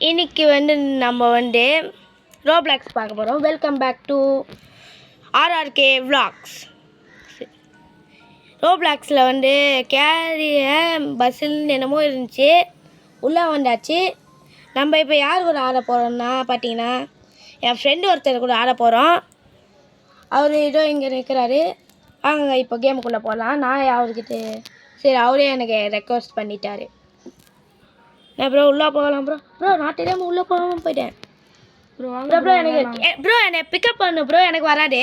இன்னைக்கு நம்ம ரோப்ளாக்ஸ் பார்க்க போகிறோம். Welcome back to RRK vlogs. ரோப்ளாக்ஸில் கேரிய பஸ்ஸில் என்னமோ இருந்துச்சு, உள்ளே வந்தாச்சு. நம்ம இப்போ யார் கூட ஆட போகிறோம்னா பார்த்தீங்கன்னா, என் ஃப்ரெண்டு ஒருத்தர் கூட ஆட போகிறோம். அவர் ஏதோ இங்கே நிற்கிறாரு. வாங்க இப்போ கேமுக்குள்ளே போகலாம். நான் அவர்கிட்ட சரி, அவரே எனக்கு ரெக்வஸ்ட் பண்ணிட்டாரு. ப்ரோ உள்ளே போகலாம் ப்ரோ நான் தெரியாமல் உள்ளே போகாமல் போயிட்டேன் ப்ரோ என்னை பிக்கப் பண்ணு ப்ரோ, எனக்கு வராது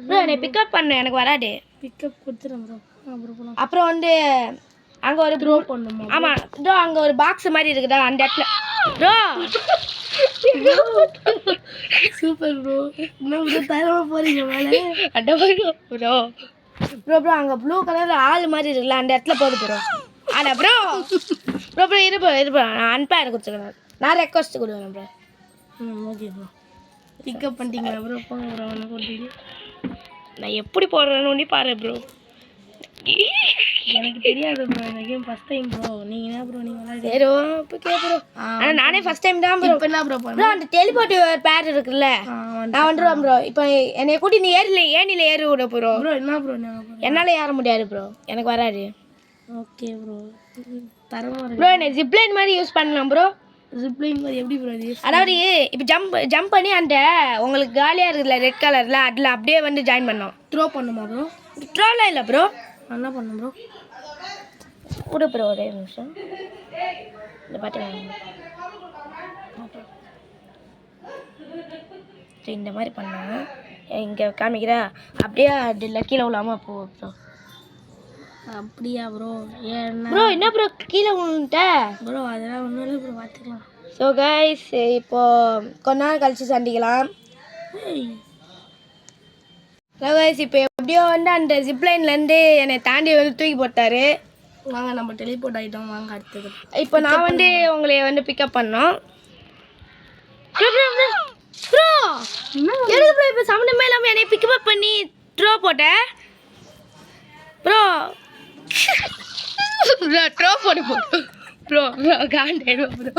ப்ரோ. என்னை பிக்கப் பண்ணு, எனக்கு வராது. பிக்கப் கொடுத்துறேன் ப்ரோ. அப்புறம் அங்கே ஒரு த்ரோ பண்ணுமா? ஆமாம் ப்ரோ, அங்கே ஒரு பாக்ஸ் மாதிரி இருக்குதா அந்த இடத்துல ப்ரோ. Super bro. இன்னும் ப்ரோ தரமாக போகிறீங்க மேலே அட ப்ரோ ப்ரோ ப்ரோ அங்கே ப்ளூ கலரில் ஆள் மாதிரி இருக்குல்ல, அந்த இடத்துல போகுது ப்ரோ. ஆனா ப்ரோ ப்ரோ ப்ரோ இருப்பா நான் அன்பேர் கொடுத்துக்கிறேன். நான் ரெக்வஸ்ட் கொடுக்குறேன் ப்ரோ. Okay bro. பிக்கப் பண்ணிட்டீங்களா ப்ரோ? போங்க ப்ரோ. ஒன்று போட்டீங்க. நான் எப்படி போடுறேன்னு பாரு ப்ரோ. எனக்கு தெரியாது ப்ரோ, இந்த கேம் ஃபஸ்ட் டைம் ப்ரோ. நீங்கள் என்ன ப்ரோ நீங்கள் சரி ஓகே ப்ரோ. ஆனால் நானே ஃபஸ்ட் டைம் தான் ப்ரோ. இப்போ என்ன ப்ரோ ப்ரோ அந்த டெலிபோர்ட் பேர் இருக்குல்ல, நான் வந்துடுவேன் ப்ரோ. இப்போ என்னை கூட்டி நீ ஏனியில் ஏறி விட ப்ரோ. ப்ரோ என்ன ப்ரோ என்னால் ஏற முடியாது ப்ரோ, எனக்கு வராது. Okay bro. தரமாக இருக்கு ப்ரோ. என்னை ஜிப்லைன் மாதிரி யூஸ் பண்ணலாம் ப்ரோ. ஜிப்லைன் மாதிரி எப்படி ப்ரோ? அதாவது இப்போ ஜம்ப் பண்ணி அந்த உங்களுக்கு காலியாக இருக்குல்ல ரெட் கலரில், அதில் அப்படியே ஜாயின் பண்ணோம். த்ரோ பண்ணுமா ப்ரோ? த்ரோலாம் இல்லை ப்ரோ. என்ன பண்ணணும் ப்ரோ? விடு ப்ரோ, ஒரே நிமிஷம். இந்த பாட்டு இந்த மாதிரி பண்ணாங்க. இங்கே காமிக்கிறா அப்படியே அதில் கீழே விழாமல் போ ப்ரோ. அப்படியா ப்ரோ? ஏன்னா ப்ரோ என்ன ப்ரோ கீழே விழுந்துட்ட ப்ரோ? அதெல்லாம் ஒன்றும் இல்லை ப்ரோ, பார்த்துக்கலாம். ஸோ கைஸ், இப்போது கொஞ்ச நாள் கழிச்சு சந்திக்கலாம். ஸோ கைஸ், இப்போ எப்படியோ அந்த ஜிப்லைன்லேருந்து என்னை தாண்டி தூக்கி போட்டார். வாங்க நம்ம டெலிபோர்ட் ஆகிட்டோம். வாங்க அடுத்தது. இப்போ நான் உங்களை பிக்கப் பண்ணோம். ப்ரோ எதுக்கு ப்ரோ இப்போ சம்மந்தமே இல்லாமல் என்னை பிக்கப் பண்ணி த்ரோ போட்டேன் ப்ரோ. ப்ரோ த்ரோ போட்டு ப்ரோ காண்டாயிடும் ப்ரோ.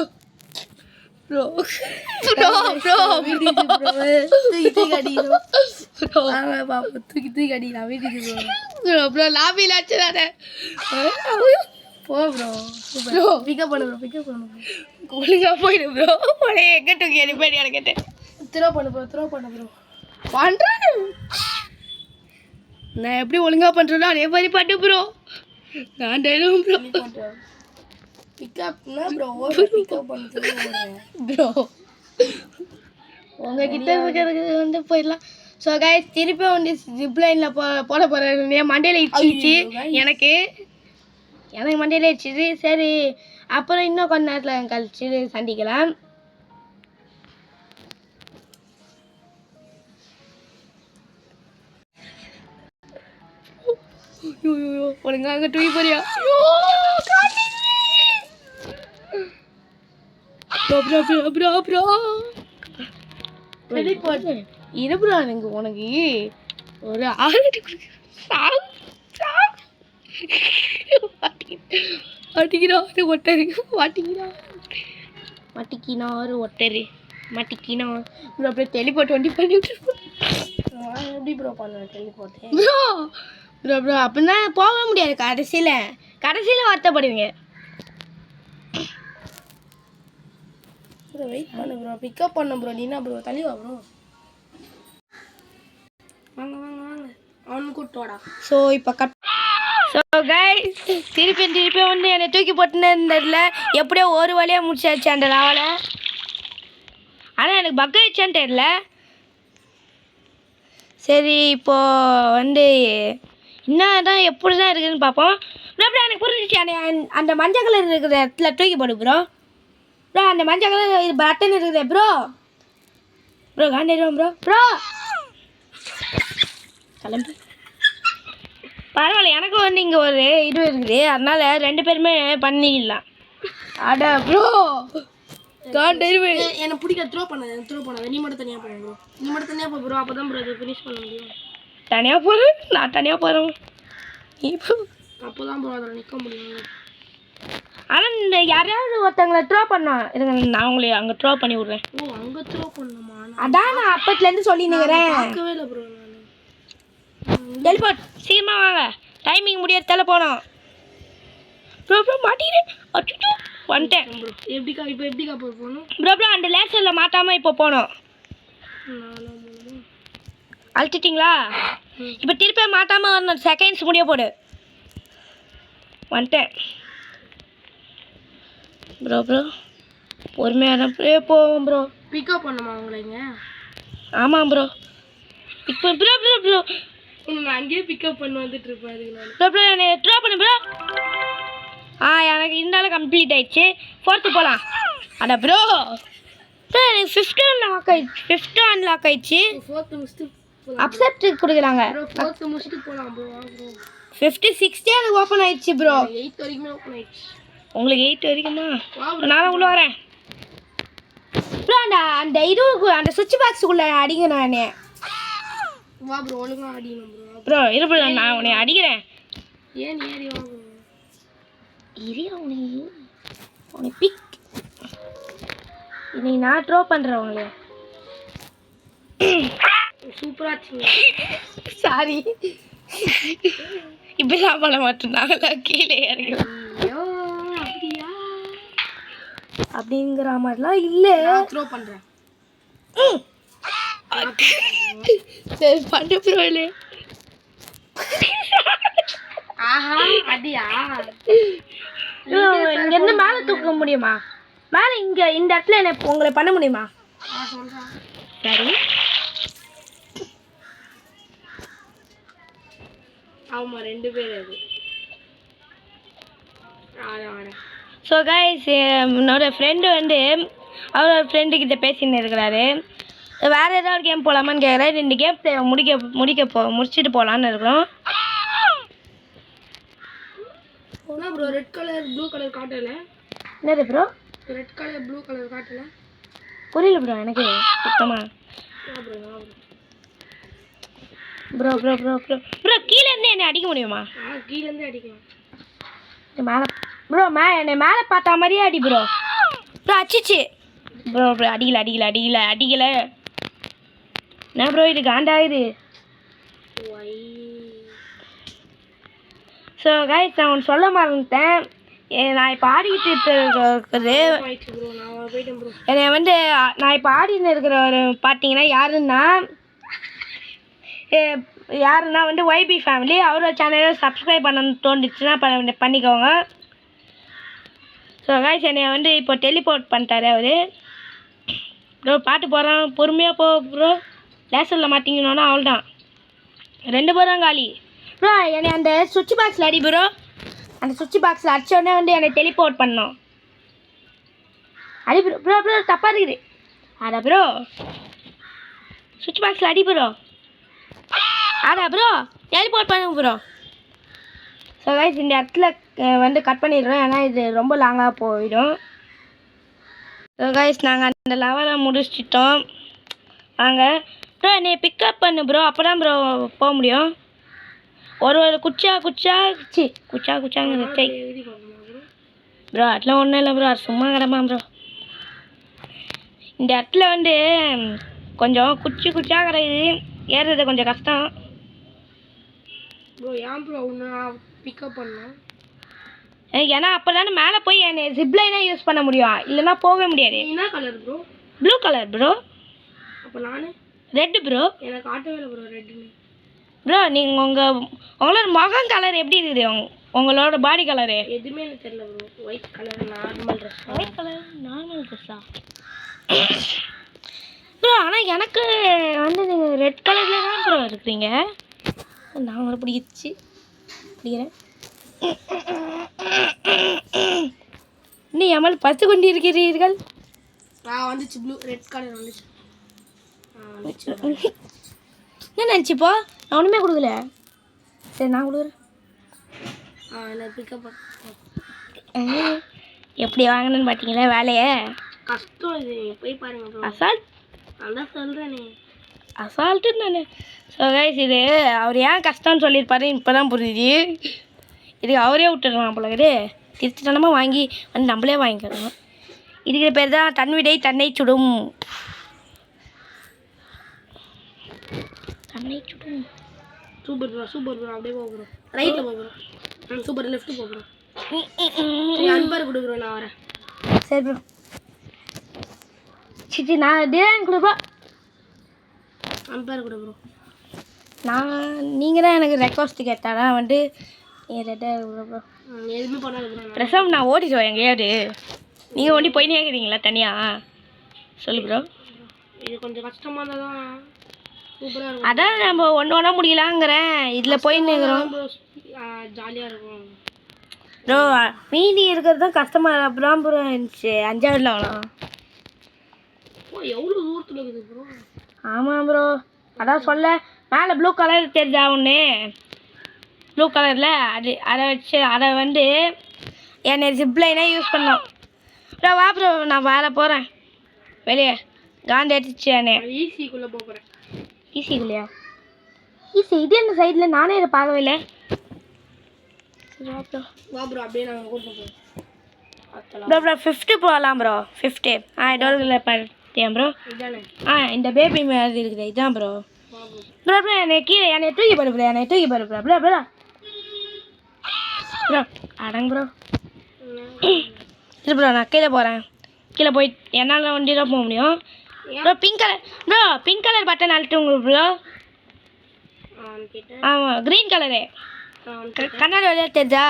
ப்ரோ ப்ரோ ப்ரோ தூக்கி அடிக்கிறோம் ப்ரோ. வாங்க பாப்போம். தூக்கி அடிக்கலாம் வீட்டுக்கு ப்ரோ. ப்ரோ லாபியில் வச்சுடாத போ ப்ரோ. ப்ரோ பிக்கப் பண்ணு ப்ரோ. பிக்கப் பண்ணு ப்ரோ. ஒழுங்காக போயிடு ப்ரோ. உடனே எங்கே தூக்கி அனுப்பி எனக்கு த்ரோ பண்ணு ப்ரோ. த்ரோ பண்ணு ப்ரோ. பண்ணுறேன். நான் எப்படி ஒழுங்காக பண்ணுறேனோ அதே மாதிரி பண்ணு ப்ரோ. நான் டைலும் ப்ரோ. பிக்கப்னா ப்ரோ பிக்கப் பண்ணு ப்ரோ. உங்ககிட்ட இருக்கிறதுக்கு போயிடலாம். ஸோ கைஸ், திருப்பி ஜிப்லைனில் போட போகிறேன். மண்டையில் இடிச்சிச்சு எனக்கு மண்டையில் இடிச்சிது. சரி, அப்புறம் இன்னும் கொஞ்ச நேரத்தில் கழிச்சு சந்திக்கலாம். ஒழுங்கா அங்கே தூக்கி போறியா? இருபுரா எனக்கு உனக்கு ஒரு ஆறு மாட்டிக்கினாரு ஒட்டரு. மாட்டிக்கினாரு ஒட்டரு. அப்படியே டெலிபோர்ட் பண்ணி விட்டுருப்போம். எப்படி ப்ரோ பண்ண டெலிபோர்ட் ப்ரோ அப்படின்னா போக முடியாது. கடைசியில் வருத்தப்படுவீங்க ப்ரோ. வெயிட் பண்ணு ப்ரோ. பிக்கப் பண்ண ப்ரோ. நீ என்ன ப்ரோ தள்ளி வா ப்ரோ. வாங்க அவனுக்கு கூட்டோடா. ஸோ இப்போ ஸோ கைஸ், திருப்பி என்னை தூக்கி போட்டுன்னு எப்படியோ ஒரு வழியாக முடிச்சாச்சு அந்த நாவலை. ஆனால் எனக்கு பக் ஆயிடுச்சான்னு தெரியல. சரி, இப்போது என்ன தான் எப்படி தான் இருக்குதுன்னு பார்ப்போம். ப்ரோ எனக்கு புரிஞ்சிச்சு. அந்த மஞ்சள் கலர் இருக்கிற இடத்துல தூக்கி போடு ப்ரோ. அந்த மஞ்சள் கலர் பட்டன் இருக்குது ப்ரோ. காண்டிடுவோம் ப்ரோ. கிளம்பு. பரவாயில்ல, எனக்கும் இங்கே ஒரு இது இருக்குது, அதனால் 2 பேருமே பண்ணிடலாம். அட ப்ரோ எனக்கு பிடிக்க த்ரோ பண்ணாத. நீ மட்டும் தனியாக போக ப்ரோ. நீ மட்டும் தனியாக போ ப்ரோ. அப்போ தான் ப்ரோ அதை ஃபினிஷ் பண்ண முடியும். தனியாக போகிறேன். நான் தனியாக போகிறேன். இப்போ அப்போ தான் ப்ரோ அதில் நிற்க முடியும். ஆனால் இந்த யாரையாவது ஒருத்தவங்களை த்ரோ பண்ணோம் இருங்க, நான் உங்களை அங்கே த்ரோ பண்ணி விட்றேன். ஓ அங்கே த்ரோ பண்ணணுமா? அதான் நான் அப்பத்துலேருந்து சொல்லினுக்கிறேன். பார்க்கவே இல்லை ப்ரோ நான். டெலிபோர்ட் சீக்கிரமாக வாங்க, டைமிங் முடியறதால போனோம். ப்ரோ ப்ரோ மாட்டிக்கிறேன். அச்சோ வந்துட்டேன். ப்ரோ எப்படிக்கா இப்போ எப்படிக்கா போகணும்? ப்ரோ ப்ரோ அந்த லேசரில் மாட்டாமல் இப்போ போனோம். அழுத்திட்டிங்களா? இப்போ திருப்பி மாட்டாமல் வரணும். செகண்ட்ஸ் முடிய போடு. வந்துட்டேன். ப்ரோ ப்ரோ பொறுமையான போவோம் ப்ரோ. பிக்கப் பண்ணுமா உங்களைங்க? ஆமாம் ப்ரோ. இப்போ ப்ரோ ப்ரோ ப்ரோ நான் அங்கேயே பிக்கப் பண்ணி வந்துட்டு இருப்பேன். நான் ப்ரோ ப்ரோ என்னை ட்ரா பண்ணு ப்ரோ. எனக்கு இருந்தாலும் கம்ப்ளீட் ஆயிடுச்சு. 4th போகலாம். அட ப்ரோ ப்ரோ எனக்கு 5th அன்லாக் ஆயிடுச்சு. 5th அன்லாக் ஆயிடுச்சு. 4th முடிச்சுட்டு அப்செப்ட் கொடுக்குறாங்க. ப்ரோ 4th முடிச்சுட்டு போகலாம் ப்ரோ. ப்ரோ 5th 6th எனக்கு ஓப்பன் ஆயிடுச்சு ப்ரோ. 8th வரைக்குமே ஓப்பன் ஆயிடுச்சு. உங்களுக்கு 8 வரைக்குமா? நானும் உள்ள வரேன் ப்ரோ. அந்த அந்த சுவிட்ச் பாக்ஸுக்குள்ளே அடிக்கணும் என்னை. வா ப்ரோ ஒழுங்கா அடிக்கணும் ப்ரோ. ப்ரோ இரு ப்ரோ, நான் உன்னை அடிக்கிறேன். ஏன் ஏறி வா ப்ரோ. இரு உன்னை பிக். இன்னைக்கு நான் ட்ரோ பண்ணுறேன் உங்களை. சூப்பராக ஆச்சுங்க. சாரி இப்படிலாம் பண்ண மாட்டோம். நாங்களாம் கீழே இறங்கிறோம். ஐயோ அப்படியா? அப்படிங்கிற மாதிரிலாம் இல்லை. த்ரோ பண்ணுறேன். சரி பண்ணு ப்ரோ. இல்லை ஆஹா அடியா? இங்கேருந்து மேலே தூக்க முடியுமா? மேலே இங்கே இந்த இடத்துல என்ன உங்களை பண்ண முடியுமா? சொல்கிறேன். சரி ஆமாம் 2 பேர் அது. ஸோ கைஸ் என்னோட ஃப்ரெண்டு வந்து அவரோட ஃப்ரெண்டுக்கிட்ட பேசின்னு இருக்கிறாரு. வேறு ஏதாவது கேம் போகலாமான்னு கேட்குறாரு. 2 கேம் முடிச்சுட்டு போகலான்னு இருக்கிறோம். என்ன bro red colour blue colour காட்டல? என்னது bro? Red colour blue colour காட்டல? புரியல ப்ரோ எனக்கு சுத்தமாக. Bro bro bro bro bro கீழேருந்து என்னை அடிக்க முடியுமா? கீழேருந்து அடிக்கலாம். மேலே ப்ரோ என்னை மேலே பார்த்தா மாதிரியே அடி ப்ரோ. ப்ரோ அச்சிச்சு ப்ரோ. ப்ரோ அடிக்கல. என்ன ப்ரோ இது காண்டாகுது. ஸோ கைஸ் நான் ஒன்று சொல்ல மறந்துட்டேன். நான் இப்போ ஆடிக்கிட்டு இருக்குது என்னை வந்து நான் இப்போ ஆடின்னு இருக்கிறவர் பார்த்தீங்கன்னா யாருன்னா வந்து YB ஃபேமிலி. அவரோட சேனலை சப்ஸ்கிரைப் பண்ணணும்னு தோணுச்சுன்னா பண்ணிக்கோங்க. ஸோ கைஸ் என்னை வந்து இப்போ டெலிபோர்ட் பண்ணிட்டாரு அவர். ப்ரோ பாட்டு போகிறான் பொறுமையாக போ ப்ரோ. லேசரில் மாட்டிங்கன்னொன்னா அவ்வளோதான். 2 பேரும் காலி. ப்ரோ என்னை அந்த சுவிட்ச் பாக்ஸில் அடி ப்ரோ. அந்த சுவிட்ச் பாக்ஸில் அடித்தோடனே வந்து என்னை டெலிபோர்ட் பண்ணோம். அடி ப்ரோ. ப்ரோ ப்ரோ தப்பாக இருக்குது. அடா ப்ரோ சுவிட்ச் பாக்ஸில் அடி ப்ரோ. அடா ப்ரோ டெலிபோர்ட் பண்ணுங்க ப்ரோ. ஸோ கைஸ் இந்த இடத்துல வந்து கட் பண்ணிடுறோம். ஏன்னா இது ரொம்ப லாங்காக போயிடும். ஸோ கைஸ் நாங்கள் அந்த லெவலை முடிச்சிட்டோம். நாங்கள் ப்ரோ என்னை பிக்கப் பண்ணு ப்ரோ. அப்போ தான் ப்ரோ போக முடியும். ஒரு குச்சாங்க ப்ரோ. அதெல்லாம் ஒன்றும் இல்லை ப்ரோ. அது சும்மா கிடமா ப்ரோ. இந்த இடத்துல வந்து கொஞ்சம் குச்சா கிடையாது. ஏறுறது கொஞ்சம் கஷ்டம் ப்ரோ. ஏன் ப்ரோ உன்னை பிக்கப் பண்ணேன்? ஏன்னா அப்போ தானே மேலே போய் என்னை ஜிப்லைனாக யூஸ் பண்ண முடியும். இல்லைன்னா போகவே முடியாது. என்ன colour bro? Blue colour bro. அப்போ நான் ரெட்டு ப்ரோ. எனக்கு ஆட்டவே இல்லை ப்ரோ ரெட்டுன்னு. ப்ரோ நீங்கள் உங்களோட முகம் கலர் எப்படி இருக்குது? உங்களோட பாடி கலரு எதுவுமே எனக்கு தெரியல bro. White colour normal dress. White colour normal ட்ரெஸ்ஸா ப்ரோ? ஆனால் எனக்கு வந்து நீங்கள் ரெட் கலரில் தான் ப்ரோ இருக்கிறீங்க. நான் உங்களை பிடிக்கிறேன். இன்னும் எமல் பத்து கொண்டு இருக்கிறீர்கள். வந்துச்சு ப்ளூ ரெட் கலர் வந்துச்சு. என்ன நினச்சிப்போ? நான் ஒன்றுமே கொடுக்கல. சரி நான் கொடுக்குறேன். பிக்கப் எப்படி வாங்கினேன்னு பார்த்தீங்களா வேலையை? கஷ்டம் இது போய் பாருங்க ப்ரோ. அசால்ட் அதான் சொல்கிறேனே அசால்ட்டுன்னு நான். ஸோ கைஸ் இது அவர் ஏன் கஷ்டம்னு சொல்லியிருப்பாரு இப்போ தான் புரியுது. இதுக்கு அவரே விட்டுருக்கலாம் போல இது. திருத்தனமாக வாங்கி வந்து நம்மளே வாங்கிக்கிறோம். இதுக்கு பேர் தான் தன்விடை தன்னை சுடும். தன்னை சுடும். சூப்பர் ப்ரோ அப்படியே போகிறோம். ரைட்டில் போகிறோம். சூப்பர் லெஃப்ட்டு போகிறோம். அன்பர் கொடு ப்ரோ, நான் வரேன். சரி ப்ரோ. சிச்சி நான் டிசைன் கொடுப்பா. அன்பர் கொடு ப்ரோ. நீங்கள் தான் எனக்கு ரெக்வஸ்ட் கேட்டாடா வந்துட்டு நீங்கள் ரெட்டாக ப்ரோ. எதுவுமே பண்ணாது ப்ரோ. பிரசவம் நான் ஓடிடுவேன் எங்கேயாவது. நீங்கள் ஓடி போய் கேட்குறீங்களா தனியாக? சொல்லு ப்ரோ. இது கொஞ்சம் கஷ்டமாக இருந்தால் தான் சூப்பராக இருக்கும். அதான் நம்ம ஒன்றா முடியலாங்கிறேன். இதில் போய் நிற்கிறோம். ஜாலியாக இருக்கும் ப்ரோ. மீதி இருக்கிறது தான் கஷ்டமாக அப்புறம் ப்ரோ இருந்துச்சு. 5ஆவதுல ஆகலாம். எவ்வளோ தூரத்தில் இருக்குது ப்ரோ? ஆமாம் ப்ரோ. அதான் சொல்ல மேலே ப்ளூ கலர் தெரிஞ்சா ஒன்று ப்ளூ கலரில் அதை வச்சு அதை வந்து என்னை ஜிப்லைனாக யூஸ் பண்ணோம். ப்ரோ வா ப்ரோ, நான் வேலை போகிறேன் வெளியே. காந்தி அடிச்சு என்னை. ஈஸிக்குள்ளே போகிறேன். ஈஸிக்குள்ளையா? ஈஸி இது என்ன சைடில்? நானே இதை பார்க்கவே இல்லை. வா ப்ரோ, அப்படியே நாங்கள் கூப்பிட்டு போகிறோம். ப்ரோ 50 போகலாம் ப்ரோ. 50 டோரில் பார்த்தேன் ப்ரோ. இந்த பேபி மாதிரி இருக்குது. இதுதான் ப்ரோ. ப்ரோ என்னை கீழே என்னை தூக்கி போடு ப்ரோ. என்னை தூக்கி போடு ப்ரோ. ப்ரோ ப்ரோ ப்ரோ அடங்க ப்ரோ. இது ப்ரோ நான் கீழே போகிறேன். கீழே போய் என்னால் வண்டி தான் போக முடியும். ப்ரோ பிங்க் கலர் பட்டன் அழுத்துங்க ப்ரோ. ஆமாம் க்ரீன் கலரு கண்ணாடி வழியாக தெரிஞ்சா?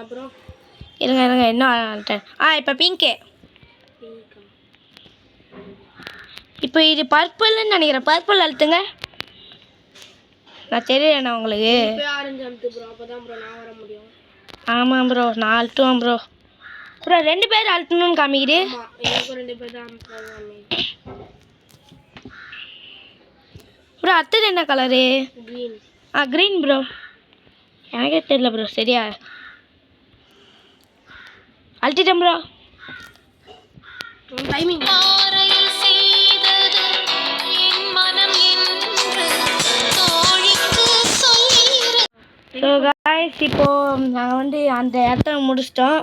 அப்புறம் இருங்க இன்னும் இப்போ பிங்க்கு. இப்போ இது பர்பிள்னு நினைக்கிறேன். பர்பிள் அழுத்துங்க. நான் தெரியலண்ணா உங்களுக்கு. ஆரஞ்சு அழுத்து ப்ரோ, அப்போ தான் ப்ரோ நான் வர முடியும். ஆமாம் ப்ரோ நான் அழுத்துவேன் ப்ரோ. ப்ரோ 2 பேர் அழுத்தணும்னு காமிக்குது. எனக்கும் 2 பேர் தான் ப்ரோ அடுத்தது என்ன கலரு? க்ரீன். Green bro. எனக்கே தெரியல ப்ரோ சரியா. அழுத்திட்டேன் ப்ரோ. டைமிங் ஸோ காய்ஸ் இப்போது நாங்கள் வந்து அந்த இடத்த முடிச்சிட்டோம்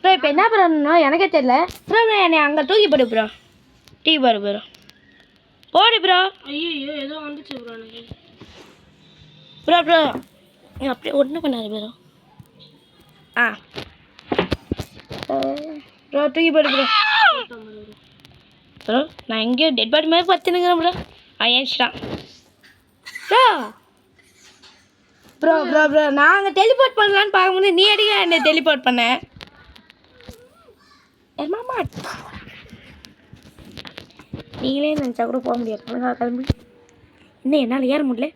ப்ரோ. இப்போ என்ன பண்ணணும் எனக்கே தெரியல ப்ரோ. என்னை அங்கே தூக்கி போடு ப்ரோ. தூக்கி போடு ப்ரோ. போடு ப்ரோ. ஐயோ ஏதோ வந்துச்சு ப்ரோ எனக்கு. ப்ரோ அப்படியே ஒன்றும் பண்ணாது ப்ரோ. ப்ரோ தூக்கி போடு ப்ரோ. ப்ரோ நான் எங்கேயோ டெட் பாடி மாதிரி பார்த்துனுங்கிறேன் ப்ரோ. ஏன்ச்சிட்டான் ப்ரோ நாங்கள் டெலிபோர்ட் பண்ணலான்னு பார்க்கும்போது நீ அடிக்க என்னை டெலிபோர்ட் பண்ண. மாமா நீங்களே நினச்சா கூட போக முடியாது. கிளம்பி இன்னும் என்னால் ஏற முடியல.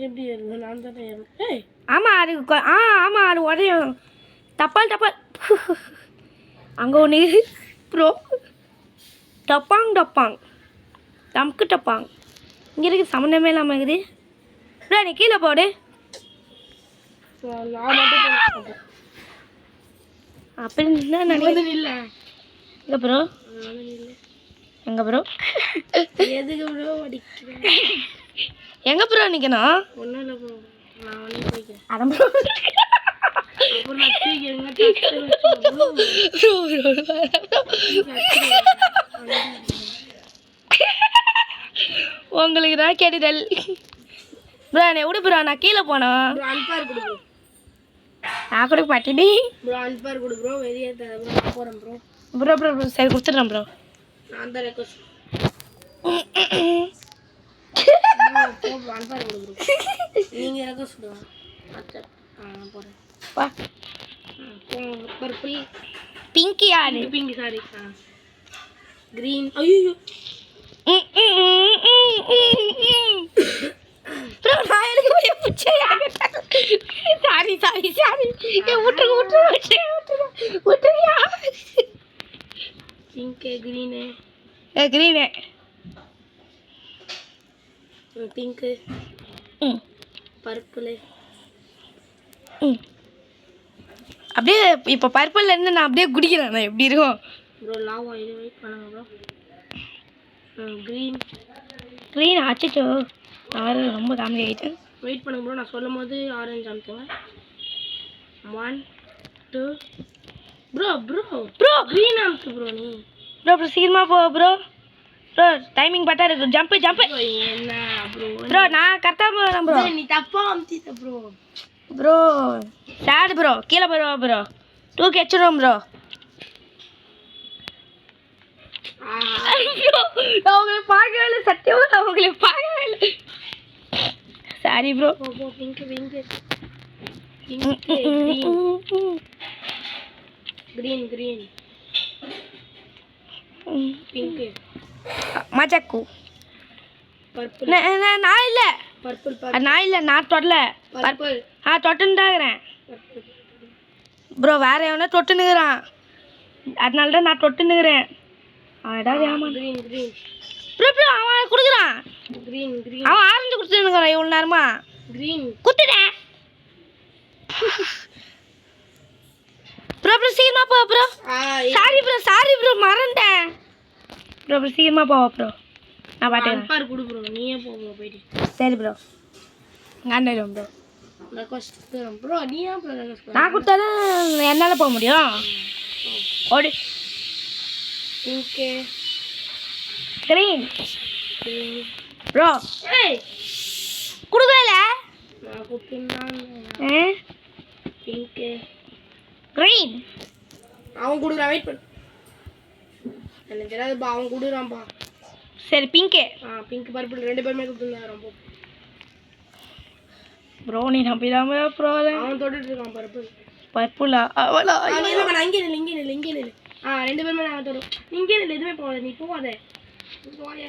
எப்படி ஏறுங்க? நான் தானே ஏறும். ஆமாம் அது ஆமாம் அது உடையும். தப்பால் அங்கே ஒன்று ப்ரோ. டப்பாங் தம்க்கு டப்பாங் இங்கே இருக்குது. சம்மந்தமே இல்லாமல் இருக்குது ப்ரோ. நீ கீழே போடு. நான் மட்டும் அப்படின்னு நினைக்கிறேன். இல்லை எங்கே ப்ரோ? எங்கே ப்ரோ? எதுக்கு ப்ரோ அடிக்கிறேன்? எங்கே ப்ரோ நிற்கணும்? ஒன்றும் இல்லை ப்ரோ, நான் வந்து போய்க்கிறேன். அதான் ப்ரோ. அப்புறம் நான் தூக்கி உங்களுக்கு தான் கேட்டுதல் ப்ரோ. என்னை விடு ப்ரோ. நான் கீழே போனோம். அன்பர் கொடு ப்ரோ. நான் கொடுக்க மாட்டேடி ப்ரோ. அன்பர் கொடு ப்ரோ. வெளியே தர ப்ரோ. நான் போகிறேன் ப்ரோ. ப்ரோ சரி கொடுத்துட்றேன் ப்ரோ. நான் தான் ரெக்வஸ்ட் அன்பர் கொடு ப்ரோ. நீங்கள் ரெக்வஸ்ட் கொடுங்க. நான் போகிறேன். வா. பர்பிள் பிங்க் யாரு? Pink sorry. க்ரீன். ஐயோ ப்ரோ நான் எனக்கு சாரி விட்டுருயா. Pink green green pink purple. அப்படியே இப்போ பர்பிள்ல இருந்து நான் அப்படியே குடிக்கிறேன். நான் எப்படி இருக்கும் ப்ரோ? லாவா இது வெயிட் பண்ணுங்க ப்ரோ. க்ரீன் ஆச்சுச்சோ. நான் ரொம்ப காமெடி ஆகிட்டேன். வெயிட் பண்ணுங்க ப்ரோ. நான் சொல்லும் போது ஆரஞ்சு அமுத்துங்க. 1 அமுத்து ப்ரோ ப்ரோ ப்ரோ க்ரீன் அமுத்து ப்ரோ நீ ப்ரோ சீக்கிரமாக போ ப்ரோ ப்ரோ டைமிங் பார்த்தா இருக்கு ஜம்ப்பு என்ன ப்ரோ ப்ரோ நான் கரெக்டாக போகிறேன் ப்ரோ நீ தப்பா அமுத்திட்ட ப்ரோ ப்ரோ சேடு ப்ரோ கீழே போயிடுவா ப்ரோ தூக்கி வச்சிடுவோம் ப்ரோ நான் உங்களை பார்க்கவே இல்லை சத்தியமாக நான் உங்களை பார்க்கவே இல்லை sorry bro pink pink green green pink மஜாக்கு பர்பிள் நான் இல்லை பர்பிள் நான் இல்லை நான் தொடல பர்பிள் தொட்டுன்னு தான் இருக்கிறேன் ப்ரோ வேற எவனா தொட்டுன்னுக்குறான் அதனால தான் நான் தொட்டுன்னுக்குறேன் அடா ஏமா கிரீன் கிரீன் ப்ரோ ப்ரோ அவன் கொடுக்குறான் கிரீன் கிரீன் அவன் ஆரஞ்சு கொடுத்துருக்குறான் இவ்வளோ நேரமா கிரீன் குத்துட்டேன் ப்ரோ ப்ரோ சீக்கிரமா போ ப்ரோ சாரி ப்ரோ மறந்தேன் ப்ரோ ப்ரோ சீக்கிரமா போவா ப்ரோ நான் பாட்டேன் அன்பார் கொடு ப்ரோ நீயே போ ப்ரோ போயிட்டு சரி ப்ரோ காண்டாயிடும் ப்ரோ ரெக்வஸ்ட் ப்ரோ நீயே ப்ரோ ரெக்வஸ்ட் நான் கொடுத்தாலும் என்னால் போக முடியும் ஓடி பிங்க் கிரீன் ப்ரோ ஏய் கொடுக்கல நான் கொடுத்தேன் பிங்க் கிரீன் அவன் கொடுக்குறான் வெயிட் பண்ணு எனக்கு தெரியாதுப்பா அவன் கொடுக்குறான்ப்பா சரி பிங்க்கு பிங்க் பர்பிள் ரெண்டு பேருமே கொடுத்துருந்தாங்க ரொம்ப ப்ரோ நீ நம்பிடாம ப்ரோ அவன் தொட்டுட்டு இருக்கான் பர்பிள் பர்புலா அவளா இங்கே நில்லு ரெண்டு பேருமே நாங்கள் தொடும் இங்கே நில்லு எதுவுமே போகாத நீ போகாத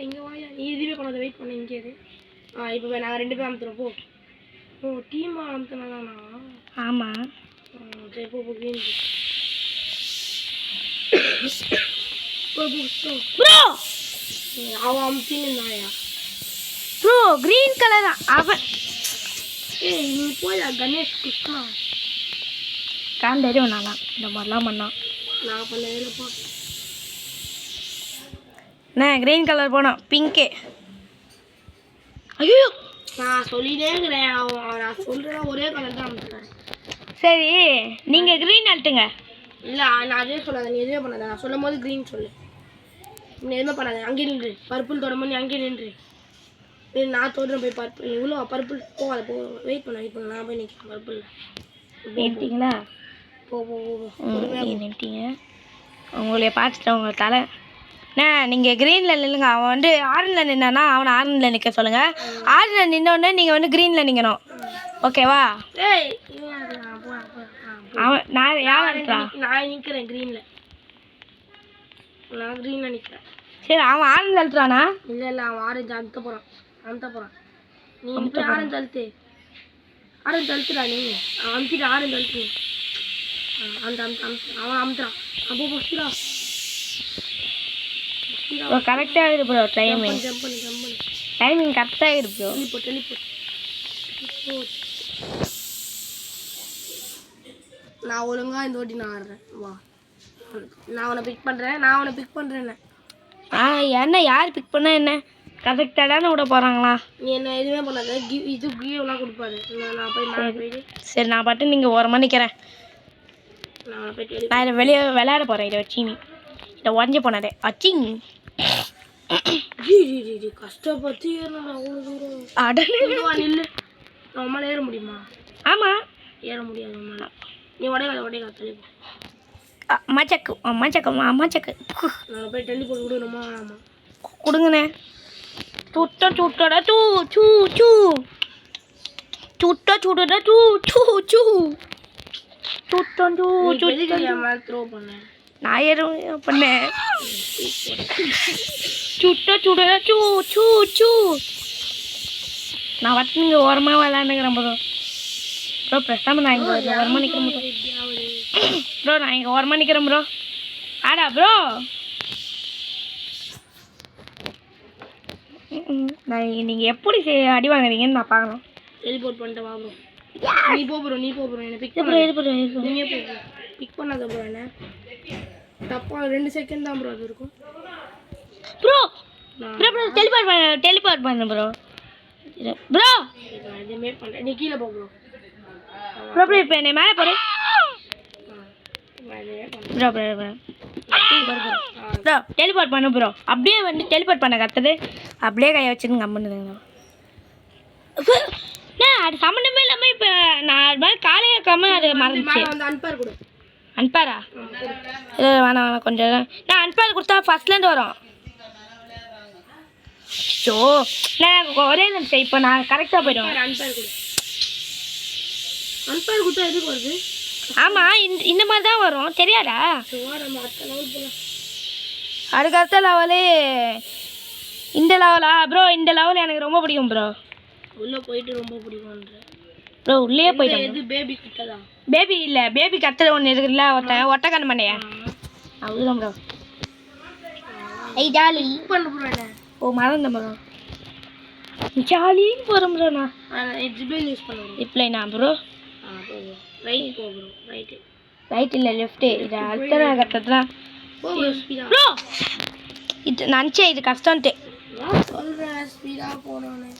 இங்கே வாயா நீ எதுவுமே பண்ணாத வெயிட் பண்ண இங்கே இது இப்போ நாங்கள் ரெண்டு பேரும் அமுத்துறோம் போ ஓ டீமா அமுத்தினாதானா ஆமாம் சரி போ க்ரீன் ப்ரோ அவன் அமுத்தின்னு இருந்தாயா ப்ரோ கிரீன் கலர் அவன் ஏய் நீ போய் கணேஷ் கிருஷ்ணா காண்டறியும் நானா இந்த மாதிரிலாம் பண்ணான் நான் பண்ண வேலைப்பா நான் கிரீன் கலர் போனோம் பிங்க்கு ஐயோ நான் சொல்லிட்டே இருக்கிறேன் அவன் நான் சொல்கிறதா ஒரே கலர் தான் அமுத்துறேன் சரி நீங்கள் கிரீன் அழுட்டுங்க இல்லை நான் அதே சொல்லாத நீ எதுவுமே பண்ணாத நான் சொல்லும் போது க்ரீன் சொல்லு நீ எதுவுமே பண்ணாத அங்கே நின்று பர்பிள் தொடரும் நீ அங்கே நின்று நான் தோடுறேன் போய் பர்பிள் இவ்வளோ பர்பிள் போகாத போ வெயிட் பண்ண நான் போய் நிற்கிறேன் பர்பிள் நின்ட்டீங்களா போ நின்ட்டீங்க உங்களை பார்த்துட்டேன் உங்களை தலை நீங்கள் க்ரீனில் நில்லுங்க அவன் வந்து ஆரஞ்சில் நின்னானா அவனை ஆரஞ்சில் நிற்க சொல்லுங்கள் ஆரஞ்சில் நின்னோடனே நீங்கள் வந்து க்ரீனில் நிற்கணும் ஓகேவா ஏய் அவன் நான் யார் அழுத்தா நான் நிற்கிறேன் க்ரீனில் நான் க்ரீனில் நிற்கிறேன் சரி அவன் ஆரஞ்சில் அழுத்துறானா இல்லை அவன் ஆரஞ்சு அழுத்த போகிறான் நீ போய் ஆரஞ்சு அழுத்துடா நீ அவன் அமுத்திட்டு ஆரஞ்சு அழுத்து அவன் அமுத்துறான் அப்போ போச்சுடா ப்ரோ கரெக்டாக இருக்கு ப்ரோ டைமிங் ஜம்ப் பண்ணு டைமிங் கரெக்டாக இருக்கு ப்ரோ டெலிபோர்ட் நான் ஒழுங்கா இந்த வாட்டி நான் ஆடுறேன் வா நான் அவனை பிக் பண்ணுறேன் என்ன யார் பிக் பண்ணா என்ன கரெக்டாக விட போகிறாங்களா நீ என்ன எதுவுமே பண்ணாத இது கிவ்லாம் கொடுப்பாரு நான் போய் மேலே போயிட்டு சரி நான் பாட்டு நீங்கள் ஓரமாக நிற்கிறேன் நான் போயிட்டு நான் இதை வெளியே விளையாட போகிறேன் இதை வச்சு இதை உடஞ்சி போனதே அச்சிங் ஜி கஷ்டப்பட்டு ஏறணும் அவ்வளோ தூரம் அடனே நில்லு நம்மளால ஏற முடியுமா ஆமாம் ஏற முடியாது நம்மளால நீ உடையாத தள்ளி மச்சக்கு நான் போய் டெலிபோர்ட் விடணுமா ஆமாம் கொடுங்கண்ணே சுட்டடா சூ சூ சூ சுட்டடா சூ சூ சூ மேலே த்ரோ பண்ணேன் நான் எதுவும் பண்ணேன் சுட்டடா சூ சூ சூ நான் வச்சு நீங்கள் ஓரமாக விளையாண்டுக்கிறேன் ப்ரோ பேசாமல் நான் இங்கே ஓரமாக நிற்கிறேன் ப்ரோ நான் இங்கே ஓரமாக நிற்கிறேன் ப்ரோ ஆடா ப்ரோ நான் நீங்கள் எப்படி அடி வாங்குறீங்கன்னு நான் பார்க்கணும் டெலிபோர்ட் பண்ணிட்டு வா ப்ரோ நீ போ ப்ரோ என்னை பிக் பண்ண நீயே போ பிக் பண்ணாத ப்ரோ என்ன தப்பா 2 செகண்ட் தான் ப்ரோ அது இருக்கும் ப்ரோ டெலிபோர்ட் பண்ணு ப்ரோ எதுவுமே பண்ணுறேன் நீ கீழே போ ப்ரோ இப்போ என்னை மேலே போடு நான் இதுவே பண்ணேன். Bro bro bro bro teleport பண்ணு ப்ரோ. அப்படியே வந்து டெலிபோர்ட் பண்ண கற்றுது அப்படியே கையை வச்சுன்னு கம்முன்னு அது சம்மந்தமே இல்லாமல் இப்போ நான் அது மாதிரி காலையே வைக்காம அது மறந்துச்சு. மேலே வந்து அன்பேர் கொடு. அன்பேரா? இல்லை வேணாம் வேணாம் கொஞ்சம் நான் அன்பேர் கொடுத்தா ஃபஸ்ட்லேருந்து வரும். ஸோ நான் ஒரே நிமிஷம் இப்போ நான் கரெக்டாக போயிடுவேன். அன்பேர் கொடு. அன்பேர் கொடுத்தா எதுக்கு வருது? ஆமாம் இந்த மாதிரி தான் வரும் தெரியாதா? நம்ம அடுத்த லெவல் போகலாம். அதுக்கு அடுத்த லெவலு இந்த லெவலா ப்ரோ? இந்த லெவல் எனக்கு ரொம்ப பிடிக்கும் ப்ரோ. உள்ளே போயிட்டு ரொம்ப பிடிக்கும்ன்ற ப்ரோ உள்ளே போயிட்டேன். எது பேபி கிட்டதான்? பேபி இல்லை, பேபி கத்துற ஒன்று இருக்குல்ல ஒட்டக்கண்ணு மண்டையா, அதுதான் ப்ரோ. ஐ ஜாலி பண்ண ப்ரோ. என்ன ஓ மறந்த ப்ரோ, ஜாலின்னு போகிறோம் ப்ரோ. நான் ஜிபேல் யூஸ் பண்ணுறேன். ரிப்ளைனா ப்ரோ? ரைட் போ ப்ரோ. ரைட்டு ரைட் இல்லை லெஃப்ட்டு. இது அடுத்த கட்டத்தான் போ ப்ரோ. ஸ்பீடாக ப்ரோ. இது நினச்சேன் இது கஷ்டம்ட்டு. சொல்கிறேன் ஸ்பீடாக போனோன்னு.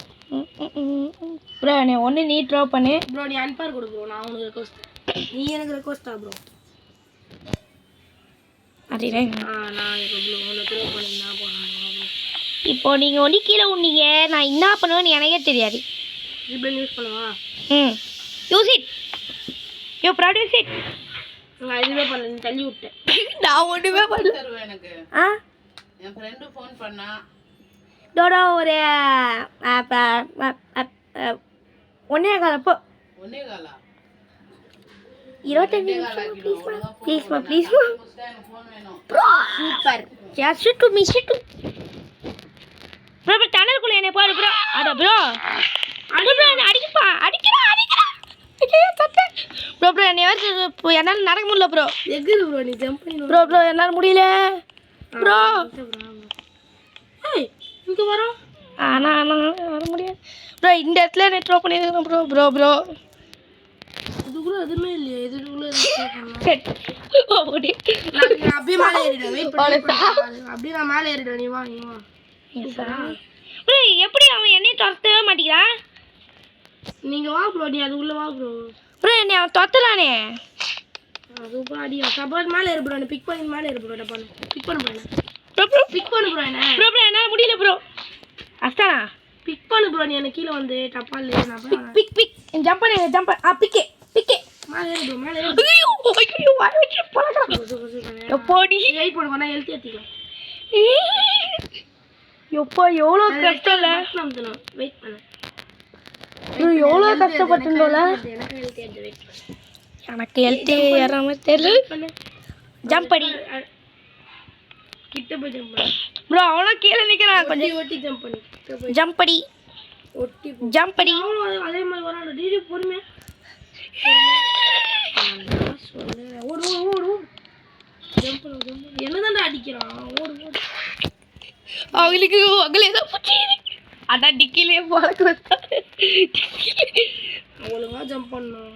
ப்ரோ நீ ஒன்று நீ ட்ரா பண்ணு ப்ரோ. நீ அன்பேர் கொடு ப்ரோ. நான் உனக்கு ரெக்வஸ்ட், நீ எனக்கு ரெக்வஸ்ட்டா ப்ரோ? அதுதான் நான் இப்போ ப்ரோ உனக்கு த்ரோ பண்ணிங்கன்னா போனேன் ப்ரோ. இப்போ நீங்கள் ஒன்று கீழே உன்னீங்க, நான் என்ன பண்ணுவேன்னு எனக்கே தெரியாது. ஜிபேல் யூஸ் பண்ணுவா? Use it, you produce it. நான் எதுவுமே பண்ணல, நீ தள்ளி விட்டேன். நான் ஒன்றுமே பண்ணல. எனக்கு ஆ என் ஃப்ரெண்டு ஃபோன் பண்ணா டோடோ ஒரு ஒன்றே காலப்போ ஒன்னே காலா 25 நிமிஷம் ப்ளீஸ்மா ப்ளீஸ்மா எனக்கு ஃபோன் வேணும். சூப்பர். யார் shoot me shoot bro bro டனலுக்குள்ளே என்னை பாரு ப்ரோ. அட ப்ரோ ப்ரோ என்ன அடிக்கப்பா அடிக்கிறா ப்ரோ ப்ரோ என்னை என்னால் நடக்க முடியல ப்ரோ. எகுது ப்ரோ. நீ ஜம்ப் பண்ணி ப்ரோ ப்ரோ என்னால் முடியல ப்ரோ. ஏய் இங்கே வரோம். ஆனால் வர முடியாது ப்ரோ. இந்த இடத்துல என்ன ட்ரா பண்ணியிருக்கேன் ப்ரோ. ப்ரோ ப்ரோ இதுக்குள்ள எதுவுமே இல்லையே. இதுக்குள்ள ஓடி அப்படியே மேலே ஏறிடுவேன். வெயிட் பண்ணி அப்படியே நான் மேலே ஏறிடுவேன். நீ வா நீ வா. ப்ரோ எப்படி அவன் என்னையும் துரத்தவே மாட்டேங்கிறான்? நீங்கள் வா ப்ரோ. நீ அது உள்ளே வா ப்ரோ. ப்ரோ என்னை அவன் துரத்தலானே. சூப்பர் அடியா. சப்போர்ட் மேலே ஏறு ப்ரோ. பிக் பண்ணி மேலே ஏறு ப்ரோ. பண்ணு பிக் பண்ணு ப்ரோ. ப்ரோ ப்ரோ பிக் பண்ணு ப்ரோ. என்ன ப்ரோ ப்ரோ என்னால் முடியல ப்ரோ. அஸ்தானா பிக் பண்ணு ப்ரோ. நீ எனக்கு கீழே வந்து டப்பால் நான் போய் பிக் பிக் ஜம்ப் பண்ணு ஜம்ப் பிக்கே பிக்கே மேலே ஏறு ப்ரோ. மேலே ஐயோ ஐயோ வர வச்சு பழக்கம் எப்போடி வெயிட் பண்ணு பண்ணா ஹெல்த்தி ஏற்றிக்கலாம். எப்போ எவ்வளோ கஷ்டம் இல்லை வெயிட் பண்ணு. எவ்வளோ கஷ்டப்பட்டுல. எனக்கு ஹெல்த்தி ஏற்று வெயிட் பண்ணு. எனக்கு ஹெல்த்தி ஏற மாதிரி தெரியல. பண்ணு ஜம்ப் பண்ணி கிட்ட போய் ஜம்ப் பண்ணு ப்ரோ. அவனும் கீழே நிற்கிறான். கொஞ்சம் ஒட்டி ஜம்ப் பண்ணி கிட்ட போய் ஜம்ப் பண்ணி ஒட்டி போ. ஜம்ப் பண்ணி அவனும் அதே மாதிரி வரான். டிடி பொறுமையா ஓடு ஓடு ஓடு ஓடு. ஜம்ப் பண்ணு ஜம்ப் பண்ணு. என்னதான்டா அடிக்கிறான்? ஓடு ஓடு. அவங்களுக்கு அவங்களே தான் பிடிச்சி அதான் டிக்கிலே பழக்க வச்சாரு. ஒழுங்கா ஜம்ப் பண்ணணும்.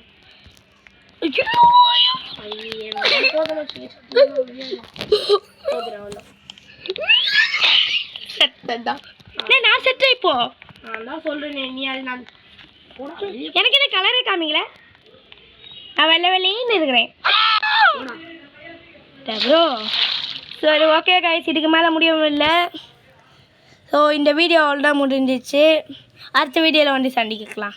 நான் செட்டேன் இப்போ. நான் தான் சொல்றேன். நீ அது நான் எனக்கு என்ன கலரே காமிக்கல. நான் வெள்ளை வெள்ளைன்னு இருக்கிறேன் ப்ரோ. சரி ஓகே கைஸ், இதுக்கு மேலே முடியவும் இல்லை. ஸோ இந்த வீடியோ அவ்வளோதான் முடிஞ்சிச்சு. அடுத்த வீடியோவில் வந்து சந்திக்கலாம்.